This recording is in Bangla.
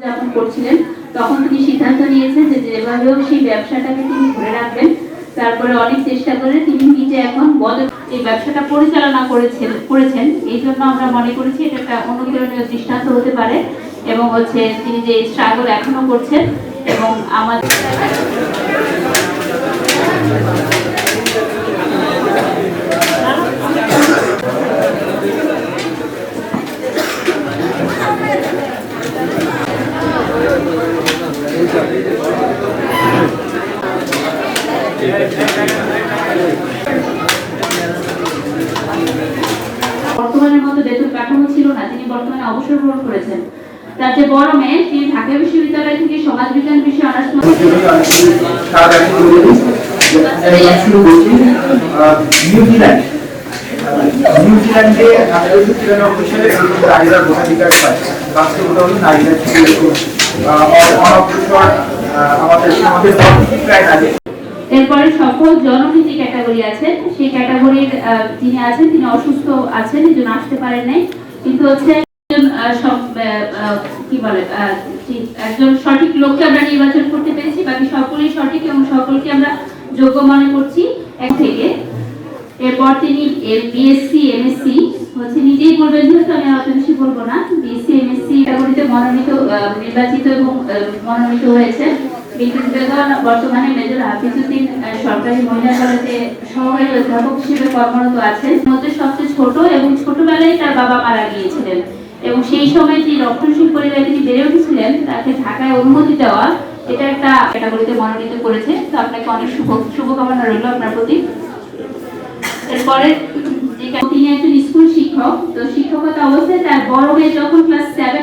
যাপন করছিলেন তখন তিনি সিদ্ধান্ত নিয়েছেন যে যেভাবেও সেই ব্যবসাটাকে তিনি ধরে রাখবেন। তারপরে অনেক চেষ্টা করে তিনি নিজে এখন এই ব্যবসাটা পরিচালনা করেছেন। এই জন্য আমরা মনে করেছি এটা একটা অনুকরণীয় দৃষ্টান্ত হতে পারে এবং তিনি যে স্ট্রাগল এখনো করছেন এবং আমাদের বর্তমানের মতো বেতন কাঠামো ছিল না, তিনি বর্তমানে অবসর গ্রহণ করেছেন। তার যে বড় মেয়ে, তিনি ঢাকা বিশ্ববিদ্যালয় থেকে সমাজবিজ্ঞান বিষয়ে অনার্স নিউজিল্যান্ডে 1993 সালে নারীরা ভোটাধিকার পায়। বাস্তবতা হল নারীরা আমাদের সমাজের প্রায় আগে। এরপরে সফল জননীতি ক্যাটাগরি আছেন, সেই ক্যাটাগরির যিনি আছেন তিনি অসুস্থ আছেন, এই জন্য আসতে পারেন নাই, কিন্তু একজন সঠিক লোককে আমরা নির্বাচন করতে পেরেছি। বাকি সকলেই সঠিক এবং সকলকে আমরা যোগ্য মনে করছি এক থেকে। এরপর তিনি বিএসসি এমএসসি নিজেই বলবেন, যেহেতু আমি অত বেশি বলবো না। বিএসসি এমএসসি ক্যাটাগরিতে নির্বাচিত এবং মনোনীত হয়েছে। বর্তমানে মেজর হাফিজউদ্দিন সরকারি মহিলা কলেজে সহকারী অধ্যাপক হিসেবে কর্মরত আছেন। মধ্যে সবচেয়ে ছোট এবং ছোটবেলায় তার বাবা মারা গিয়েছিলেন এবং সেই সময় যে রক্ষণশীল পরিবারে তিনি বেড়ে উঠেছিলেন, তাকে ঢাকায় অনুমতি দেওয়া এটা একটা ক্যাটাগরিতে মনোনীত করেছে। তো আপনাকে অনেক শুভকামনা রইল আপনার প্রতি। এরপরে তিনি একজন স্কুল শিক্ষক। তো শিক্ষকতা অবস্থায় তার বড় মেয়ে যখন ক্লাস 7-এ